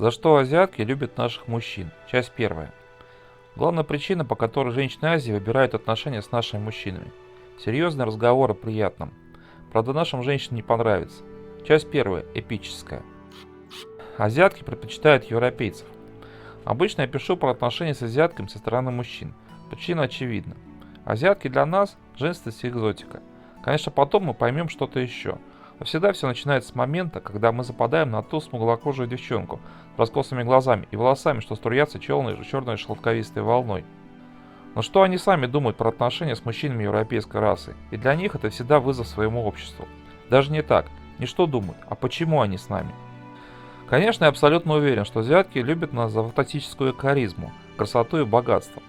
За что азиатки любят наших мужчин? Часть первая. Главная причина, по которой женщины Азии выбирают отношения с нашими мужчинами. Серьезный разговор о приятном. Правда, нашим женщинам не понравится. Часть первая. Эпическая. Азиатки предпочитают европейцев. Обычно я пишу про отношения с азиатками со стороны мужчин. Причина очевидна. Азиатки для нас – женственность и экзотика. Конечно, потом мы поймем что-то еще. Но всегда все начинается с момента, когда мы западаем на ту смуглокожую девчонку с раскосыми глазами и волосами, что струятся черной шелковистой волной. Но что они сами думают про отношения с мужчинами европейской расы? И для них это всегда вызов своему обществу. Даже не так, не что думают, а почему они с нами. Конечно, я абсолютно уверен, что азиатки любят нас за фантастическую харизму, красоту и богатство.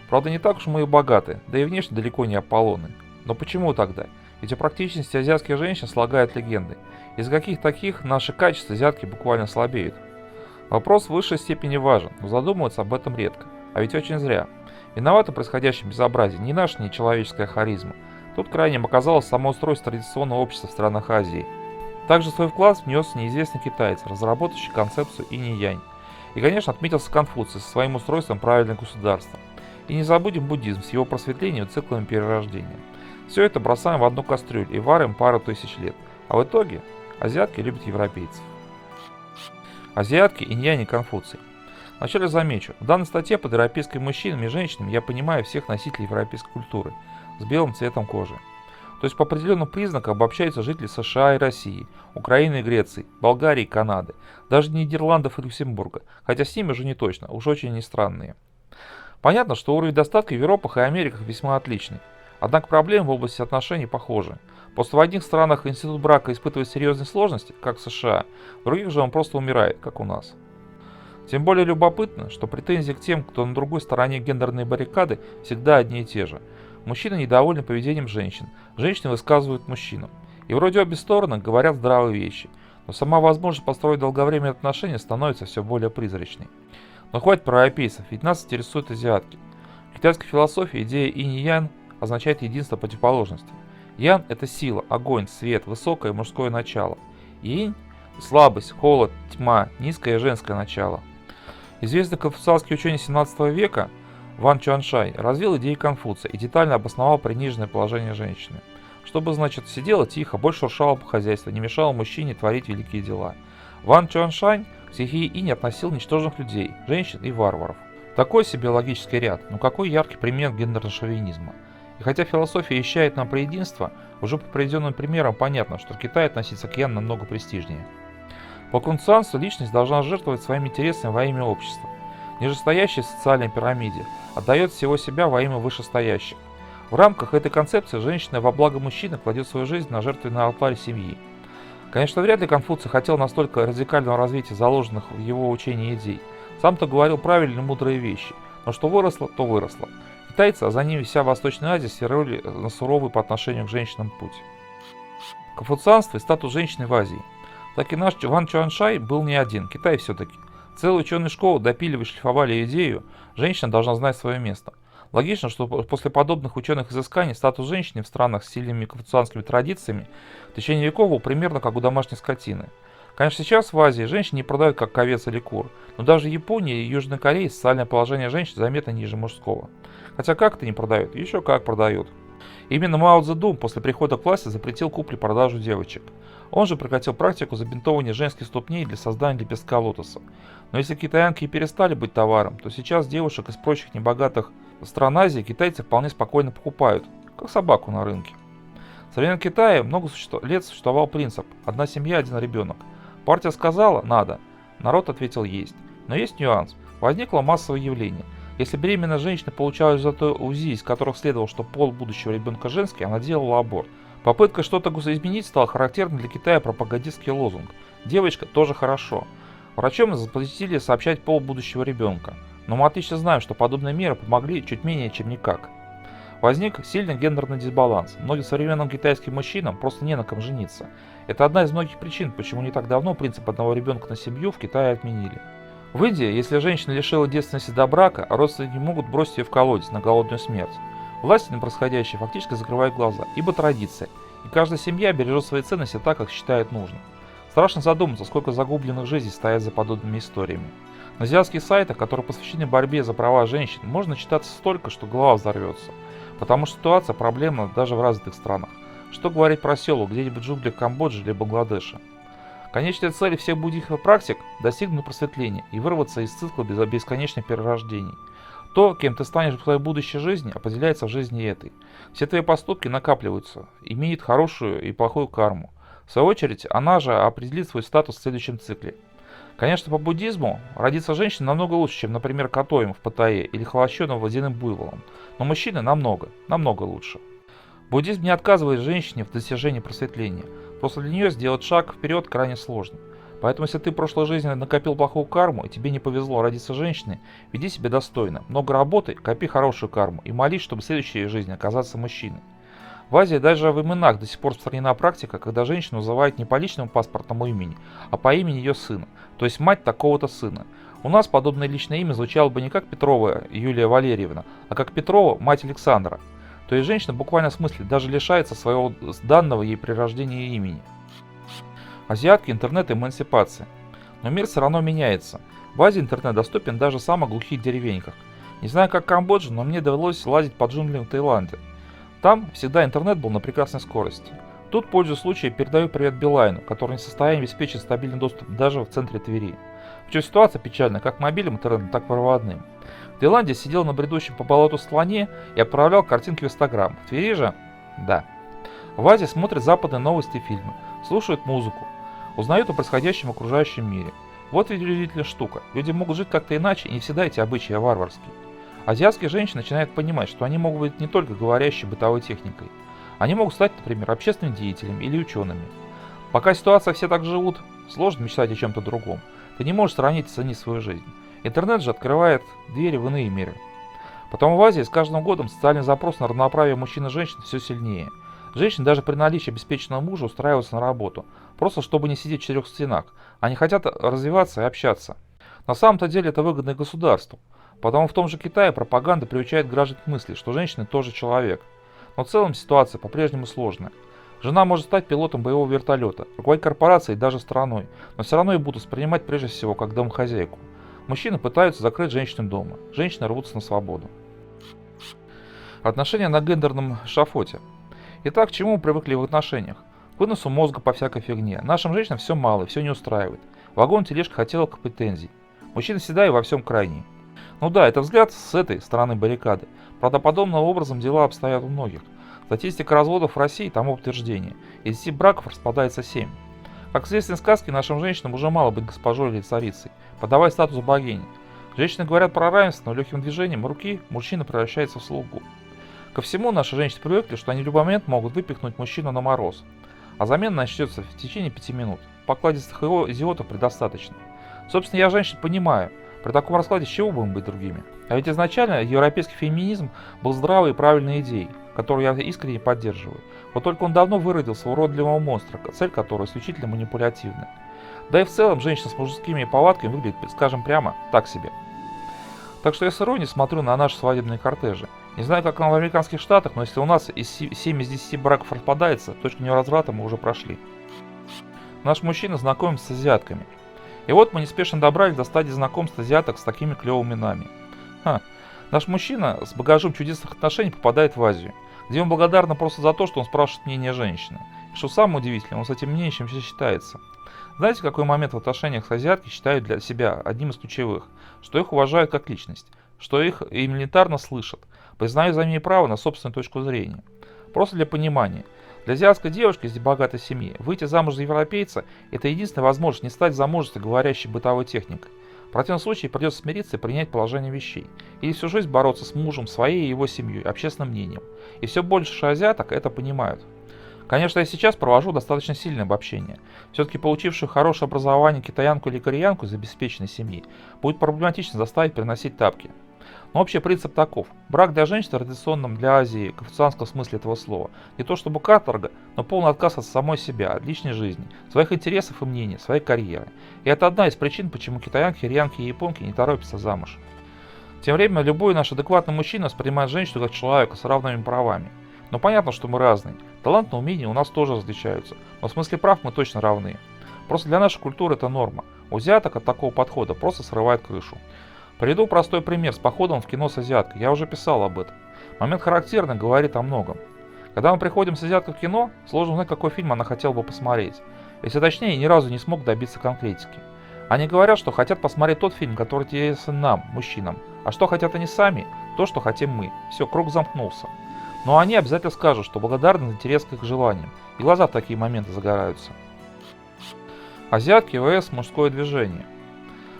Правда, не так уж мы и богаты, да и внешне далеко не Аполлоны. Но почему тогда? Ведь о практичности азиатских женщин слагают легенды. Из каких таких наши качества азиатки буквально слабеют? Вопрос в высшей степени важен, но задумываются об этом редко. А ведь очень зря. Виновато в происходящем безобразии не наша нечеловеческая харизма. Тут крайним оказалось само устройство традиционного общества в странах Азии. Также свой вклад внес неизвестный китаец, разработавший концепцию инь-янь. И, конечно, отметился Конфуций со своим устройством правильного государства. И не забудем буддизм с его просветлением и циклами перерождения. Все это бросаем в одну кастрюлю и варим пару тысяч лет. А в итоге азиатки любят европейцев. Азиатки, инь-янь и Конфуций. Вначале замечу, в данной статье под европейскими мужчинами и женщинами я понимаю всех носителей европейской культуры с белым цветом кожи. То есть по определенным признакам обобщаются жители США и России, Украины и Греции, Болгарии и Канады, даже Нидерландов и Люксембурга, хотя с ними уже не точно, уж очень они странные. Понятно, что уровень достатка в Европах и Америках весьма отличный. Однако проблемы в области отношений похожи. Просто в одних странах институт брака испытывает серьезные сложности, как в США, в других же он просто умирает, как у нас. Тем более любопытно, что претензии к тем, кто на другой стороне гендерной баррикады, всегда одни и те же. Мужчины недовольны поведением женщин, женщины высказывают мужчинам. И вроде обе стороны говорят здравые вещи, но сама возможность построить долговременные отношения становится все более призрачной. Но хватит про европейцев, ведь нас интересуют азиатки. В китайской философии идея инь и ян означает единство противоположностей. Ян – это сила, огонь, свет, высокое мужское начало. Инь – слабость, холод, тьма, низкое женское начало. Известный конфуцианский ученый 17 века Ван Чуаншань развил идеи Конфуция и детально обосновал приниженное положение женщины. Чтобы, значит, сидела тихо, больше шуршала по хозяйству, не мешала мужчине творить великие дела. Ван Чуаншань к стихии инь относил ничтожных людей, женщин и варваров. Такой себе логический ряд, но какой яркий пример гендерного шовинизма. И хотя философия вещает нам про единство, уже по приведенным примерам понятно, что в Китае относиться к ян намного престижнее. По конфуцианству личность должна жертвовать своими интересами во имя общества. Нижестоящий в социальной пирамиде отдает всего себя во имя вышестоящих. В рамках этой концепции женщина во благо мужчины кладет свою жизнь на жертвенный алтарь семьи. Конечно, вряд ли Конфуций хотел настолько радикального развития заложенных в его учении идей. Сам-то говорил правильные и мудрые вещи, но что выросло, то выросло. Китайцы, а за ними вся Восточная Азия свернули на суровый по отношению к женщинам путь. Конфуцианство и статус женщины в Азии. Так и наш Ван Чуаншань был не один, Китай все-таки. Целые ученые школы допиливали и шлифовали идею, женщина должна знать свое место. Логично, что после подобных ученых изысканий статус женщины в странах с сильными конфуцианскими традициями в течение веков был примерно как у домашней скотины. Конечно, сейчас в Азии женщин не продают как овец или кур, но даже в Японии и Южной Корее социальное положение женщин заметно ниже мужского. Хотя как это не продают? Еще как продают. Именно Мао Цзэдун после прихода к власти запретил куплю-продажу девочек. Он же прекратил практику забинтования женских ступней для создания лепестка лотоса. Но если китаянки и перестали быть товаром, то сейчас девушек из прочих небогатых стран Азии китайцы вполне спокойно покупают, как собаку на рынке. В современном Китае много лет существовал принцип «одна семья, один ребенок». Партия сказала «надо», народ ответил «есть». Но есть нюанс. Возникло массовое явление. Если беременная женщина получала результаты УЗИ, из которых следовало, что пол будущего ребенка женский, она делала аборт. Попытка что-то изменить стала характерной для Китая пропагандистский лозунг «девочка тоже хорошо». Врачам запретили сообщать пол будущего ребенка. Но мы отлично знаем, что подобные меры помогли чуть менее, чем никак. Возник сильный гендерный дисбаланс. Многим современным китайским мужчинам просто не на ком жениться. Это одна из многих причин, почему не так давно принцип одного ребенка на семью в Китае отменили. В Индии, если женщина лишила девственности до брака, родственники могут бросить ее в колодец на голодную смерть. Власти на происходящее фактически закрывают глаза, ибо традиция, и каждая семья бережет свои ценности так, как считает нужным. Страшно задуматься, сколько загубленных жизней стоят за подобными историями. На азиатских сайтах, которые посвящены борьбе за права женщин, можно читаться столько, что голова взорвется. Потому что ситуация проблемна даже в развитых странах. Что говорить про селу где-нибудь в джунглях Камбоджи или Бангладеша. Конечная цель всех буддийских практик – достигнуть просветления и вырваться из цикла бесконечных перерождений. То, кем ты станешь в твоей будущей жизни, определяется в жизни этой. Все твои поступки накапливаются, имеют хорошую и плохую карму. В свою очередь, она же определит свой статус в следующем цикле. Конечно, по буддизму родиться женщиной намного лучше, чем, например, котоем в Паттайе или холощеным водяным буйволом. Но мужчины намного лучше. Буддизм не отказывает женщине в достижении просветления. Просто для нее сделать шаг вперед крайне сложно. Поэтому, если ты в прошлой жизни накопил плохую карму и тебе не повезло родиться женщиной, веди себя достойно, много работай, копи хорошую карму и молись, чтобы в следующей жизни оказаться мужчиной. В Азии даже в именах до сих пор распространена практика, когда женщину называют не по личному паспортному имени, а по имени ее сына, то есть мать такого-то сына. У нас подобное личное имя звучало бы не как Петрова Юлия Валерьевна, а как Петрова, мать Александра. То есть женщина в буквальном смысле даже лишается своего данного ей при рождении имени. Азиатки, интернет и эмансипация. Но мир все равно меняется. В Азии интернет доступен даже в самых глухих деревеньках. Не знаю как в Камбодже, но мне довелось лазить по джунглям в Таиланде. Там всегда интернет был на прекрасной скорости. Тут, пользуясь случаем, передаю привет Билайну, который не в состоянии обеспечить стабильный доступ даже в центре Твери. Причем ситуация печальная как мобильным интернетом, так и проводным. В Таиланде сидел на бредущем по болоту слоне и отправлял картинки в Инстаграм. В Твери же? Да. В Азии смотрят западные новости и фильмы, слушают музыку, узнают о происходящем в окружающем мире. Вот ведь удивительная штука. Люди могут жить как-то иначе, и не всегда эти обычаи варварские. Азиатские женщины начинают понимать, что они могут быть не только говорящей бытовой техникой. Они могут стать, например, общественными деятелями или учеными. Пока ситуация все так живут, сложно мечтать о чем-то другом. Ты не можешь сравнить и ценить свою жизнь. Интернет же открывает двери в иные миры. Потом в Азии с каждым годом социальный запрос на равноправие мужчин и женщин все сильнее. Женщины даже при наличии обеспеченного мужа устраиваются на работу, просто чтобы не сидеть в четырех стенах. Они хотят развиваться и общаться. На самом-то деле это выгодно и государству. Потому в том же Китае пропаганда приучает граждан к мысли, что женщины тоже человек. Но в целом ситуация по-прежнему сложная. Жена может стать пилотом боевого вертолета, руководить корпорацией и даже страной, но все равно ее будут воспринимать прежде всего как домохозяйку. Мужчины пытаются закрыть женщину дома, женщины рвутся на свободу. Отношения на гендерном шафоте. Итак, к чему мы привыкли в отношениях? К выносу мозга по всякой фигне. Нашим женщинам все мало и все не устраивает. Вагон, тележка, хотелок, претензий. Мужчины всегда и во всем крайние. Ну да, это взгляд с этой стороны баррикады. Правда, подобным образом дела обстоят у многих. Статистика разводов в России тому подтверждение. Из 10 браков распадается 7. Как известно из сказки, нашим женщинам уже мало быть госпожой или царицей, подавая статус богини. Женщины говорят про равенство, но легким движением руки мужчина превращается в слугу. Ко всему наши женщины привыкли, что они в любой момент могут выпихнуть мужчину на мороз. А замена начнется в течение 5 минут. Покладистых идиотов предостаточно. Собственно, я женщин понимаю. При таком раскладе с чего будем быть другими? А ведь изначально европейский феминизм был здравой и правильной идеей, которую я искренне поддерживаю. Вот только он давно выродился в уродливого монстра, цель которого исключительно манипулятивная. Да и в целом женщина с мужскими повадками выглядит, скажем прямо, так себе. Так что я с иронией смотрю на наши свадебные кортежи. Не знаю, как в американских штатах, но если у нас 7 из 10 браков распадается, точку невозврата мы уже прошли. Наш мужчина знакомится с азиатками. И вот мы неспешно добрались до стадии знакомства азиаток с такими клевыми именами. Наш мужчина с багажом чудесных отношений попадает в Азию, где он благодарен просто за то, что он спрашивает мнение женщины. И что самое удивительное, он с этим мнением все считается. Знаете, какой момент в отношениях с азиаткой считают для себя одним из ключевых? Что их уважают как личность, что их элементарно слышат, признают за ними право на собственную точку зрения. Просто для понимания. Для азиатской девушки из богатой семьи выйти замуж за европейца – это единственная возможность не стать замужеством говорящей бытовой техникой. В противном случае придется смириться и принять положение вещей. Или всю жизнь бороться с мужем, своей и его семьей, общественным мнением. И все больше азиаток это понимают. Конечно, я сейчас провожу достаточно сильное обобщение. Все-таки получившую хорошее образование китаянку или кореянку из обеспеченной семьи будет проблематично заставить приносить тапки. Но общий принцип таков. Брак для женщин в традиционном для Азии конфуцианском смысле этого слова не то чтобы каторга, но полный отказ от самой себя, от личной жизни, своих интересов и мнений, своей карьеры. И это одна из причин, почему китаянки, кореянки и японки не торопятся замуж. Тем временем любой наш адекватный мужчина воспринимает женщину как человека с равными правами. Но понятно, что мы разные. Талант и умения у нас тоже различаются, но в смысле прав мы точно равны. Просто для нашей культуры это норма. У азиаток от такого подхода просто срывает крышу. Приведу простой пример с походом в кино с азиаткой. Я уже писал об этом. Момент характерный, говорит о многом. Когда мы приходим с азиаткой в кино, сложно узнать, какой фильм она хотела бы посмотреть. Если точнее, ни разу не смог добиться конкретики. Они говорят, что хотят посмотреть тот фильм, который интересен нам, мужчинам. А что хотят они сами, то, что хотим мы. Все, круг замкнулся. Но они обязательно скажут, что благодарны за интерес к их желаниям. И глаза в такие моменты загораются. Азиатки vs мужское движение.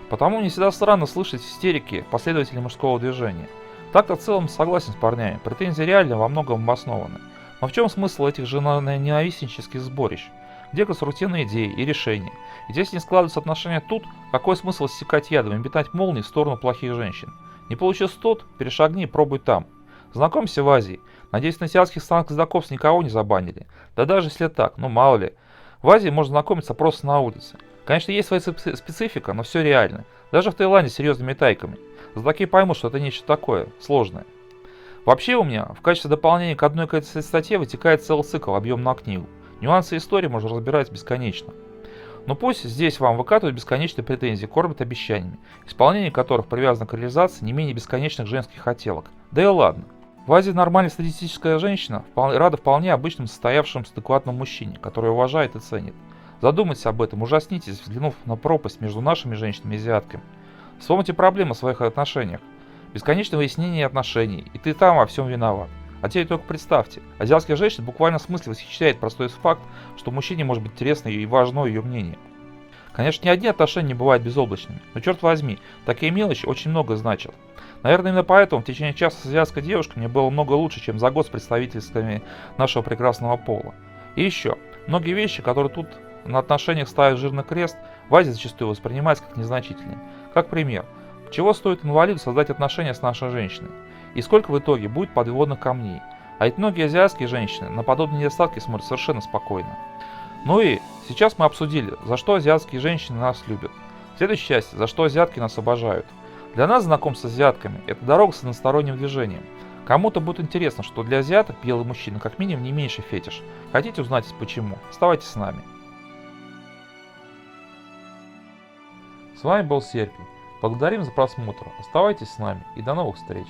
Потому мне всегда странно слышать истерики последователей мужского движения. Так-то в целом согласен с парнями, претензии реально во многом обоснованы. Но в чем смысл этих женоненавистнических сборищ? Где конструктивные идеи и решения? Ведь если не складываются отношения тут, какой смысл иссекать ядом и метать молнии в сторону плохих женщин? Не получилось тут, перешагни и пробуй там. Знакомься в Азии. Надеюсь, на азиатских странах казаков никого не забанили. Да даже если так, ну мало ли. В Азии можно знакомиться просто на улице. Конечно, есть своя специфика, но все реально. Даже в Таиланде с серьезными тайками. Знатоки поймут, что это нечто такое, сложное. Вообще у меня в качестве дополнения к одной статье вытекает целый цикл, объем на книгу. Нюансы истории можно разбирать бесконечно. Но пусть здесь вам выкатывают бесконечные претензии, кормят обещаниями, исполнение которых привязано к реализации не менее бесконечных женских хотелок. Да и ладно. В Азии нормальная статистическая женщина рада вполне обычным состоявшимся адекватному мужчине, который уважает и ценит. Задумайтесь об этом, ужаснитесь, взглянув на пропасть между нашими женщинами и азиатками. Вспомните проблемы в своих отношениях. Бесконечное выяснение отношений, и ты там во всем виноват. А теперь только представьте, азиатских женщин буквально в смысле восхищает простой факт, что мужчине может быть интересно и важно ее мнение. Конечно, ни одни отношения не бывают безоблачными, но черт возьми, такие мелочи очень много значат. Наверное, именно поэтому в течение часа с азиатской девушкой мне было много лучше, чем за год с представительствами нашего прекрасного пола. И еще, многие вещи, которые тут на отношениях ставят жирный крест, в Азии зачастую воспринимаются как незначительные. Как пример, чего стоит инвалиду создать отношения с нашей женщиной? И сколько в итоге будет подводных камней? А ведь многие азиатские женщины на подобные недостатки смотрят совершенно спокойно. Ну и сейчас мы обсудили, за что азиатские женщины нас любят. В следующей части, за что азиатки нас обожают. Для нас знакомство с азиатками – это дорога с односторонним движением. Кому-то будет интересно, что для азиаток белый мужчина как минимум не меньший фетиш. Хотите узнать почему? Оставайтесь с нами. С вами был Серпи. Благодарим за просмотр. Оставайтесь с нами и до новых встреч.